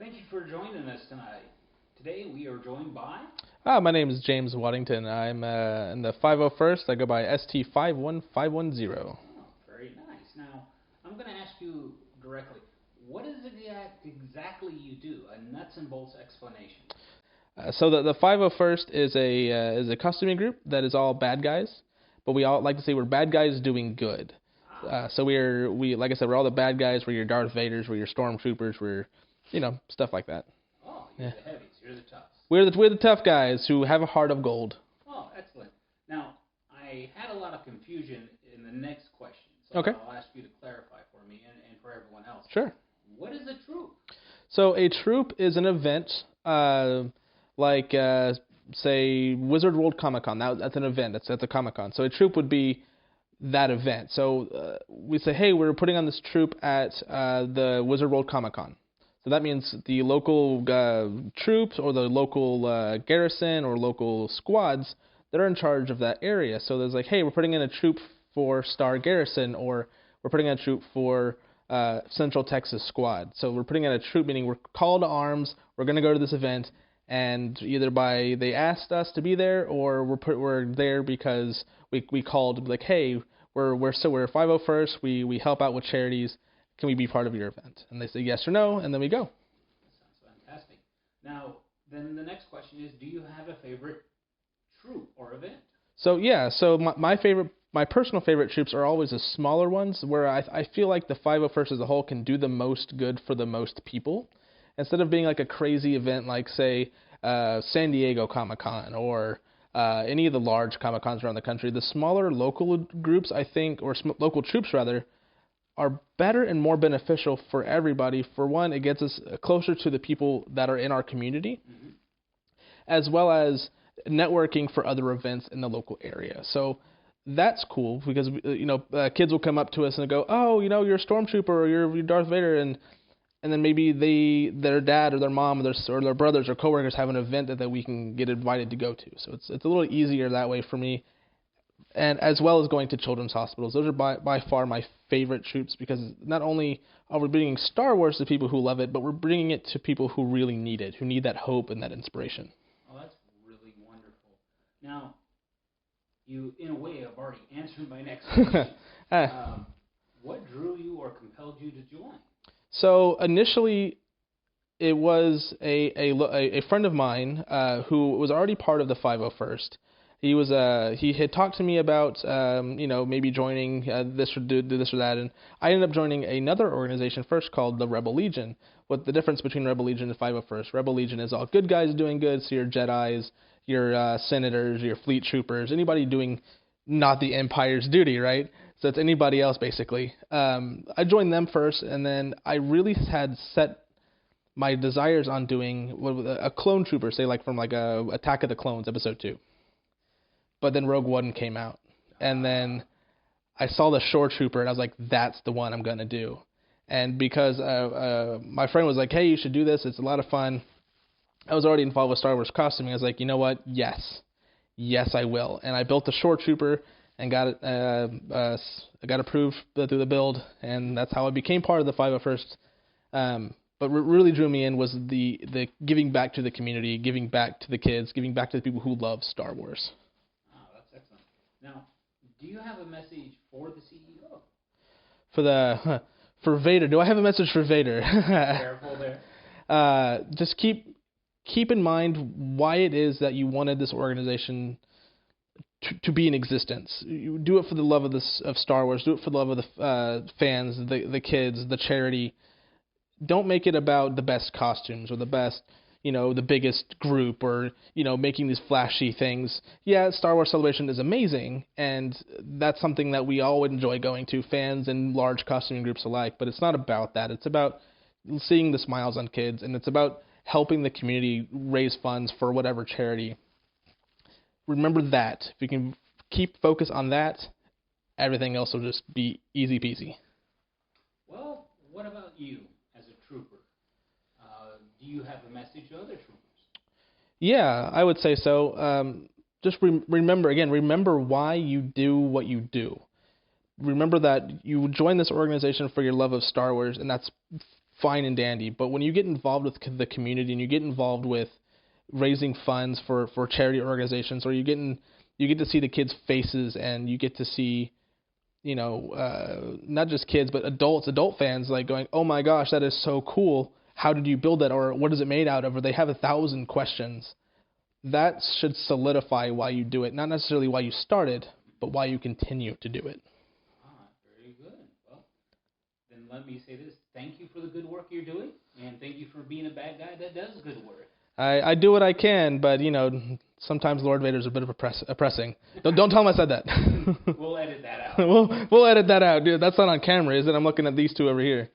Thank you for joining us tonight. Today we are joined by. My name is James Waddington. I'm in the 501st. I go by ST51510. Oh, very nice. Now, I'm going to ask you directly. What is it exactly you do? A nuts and bolts explanation. So the 501st is a costuming group that is all bad guys, but we all like to say we're bad guys doing good. So we like I said, we're all the bad guys. We're your Darth Vaders. We're your stormtroopers. We're stuff like that. Oh, you're the heavies. You're the toughs. We're the tough guys who have a heart of gold. Oh, excellent. Now, I had a lot of confusion in the next question, so Okay. I'll ask you to clarify for me and for everyone else. Sure. What is a troop? So a troop is an event, say Wizard World Comic Con. That's an event. That's a Comic Con. So a troop would be that event. So we say, hey, we're putting on this troop at the Wizard World Comic Con. So that means the local troops or the local garrison or local squads that are in charge of that area. So there's like, hey, we're putting in a troop for Star Garrison, or we're putting in a troop for Central Texas Squad. So we're putting in a troop, meaning we're called to arms. We're going to go to this event, and either they asked us to be there, or we're there because we called like, hey, we're 501st. We help out with charities. Can we be part of your event? And they say yes or no, and then we go. That sounds fantastic. Now, then the next question is, do you have a favorite troop or event? So my personal favorite troops are always the smaller ones, where I feel like the 501st as a whole can do the most good for the most people. Instead of being like a crazy event like, say, San Diego Comic-Con or any of the large Comic-Cons around the country, the smaller local groups, I think, or local troops rather, are better and more beneficial for everybody. For one, it gets us closer to the people that are in our community, as well as networking for other events in the local area. So that's cool because kids will come up to us and go, oh, you're a stormtrooper or you're Darth Vader, and then maybe their dad or their mom or their brothers or coworkers have an event that we can get invited to go to. So it's a little easier that way for me. And as well as going to children's hospitals. Those are by far my favorite troops, because not only are we bringing Star Wars to people who love it, but we're bringing it to people who really need it, who need that hope and that inspiration. Oh, that's really wonderful. Now, you, in a way, have already answered my next question. What drew you or compelled you to join? So initially, it was a friend of mine who was already part of the 501st. He had talked to me about maybe joining this or do this or that, and I ended up joining another organization first called the Rebel Legion. What the difference between Rebel Legion and 501st? Rebel Legion is all good guys doing good, so your Jedis, your senators, your fleet troopers, anybody doing not the Empire's duty, right? So it's anybody else basically. I joined them first, and then I really had set my desires on doing a clone trooper, say like from like Attack of the Clones Episode 2. But then Rogue One came out, and then I saw the Shore Trooper, and I was like, that's the one I'm going to do. And because my friend was like, hey, you should do this, it's a lot of fun. I was already involved with Star Wars costuming. I was like, you know what, yes, I will. And I built the Shore Trooper and got approved through the build, and that's how I became part of the 501st. But what really drew me in was the giving back to the community, giving back to the kids, giving back to the people who love Star Wars. Excellent. Now, do you have a message for the CEO? For Vader, do I have a message for Vader? Careful there. Just keep in mind why it is that you wanted this organization to be in existence. You do it for the love of Star Wars. Do it for the love of the fans, the kids, the charity. Don't make it about the best costumes or the best, the biggest group, or, making these flashy things. Yeah, Star Wars Celebration is amazing, and that's something that we all would enjoy going to, fans and large costuming groups alike, but it's not about that. It's about seeing the smiles on kids, and it's about helping the community raise funds for whatever charity. Remember that. If you can keep focus on that, everything else will just be easy peasy. Well, what about you as a trooper? Do you have a message to other troopers? Yeah, I would say so. Just remember why you do what you do. Remember that you join this organization for your love of Star Wars, and that's fine and dandy. But when you get involved with the community and you get involved with raising funds for charity organizations, or you get to see the kids' faces, and you get to see, not just kids but adult fans like going, oh my gosh, that is so cool. How did you build that? Or what is it made out of? Or they have 1,000 questions. That should solidify why you do it. Not necessarily why you started, but why you continue to do it. Very good. Well, then let me say this. Thank you for the good work you're doing, and thank you for being a bad guy that does good work. I do what I can, but, sometimes Lord Vader's a bit of oppressing. Don't tell him I said that. We'll edit that out. We'll edit that out, dude. That's not on camera, is it? I'm looking at these two over here.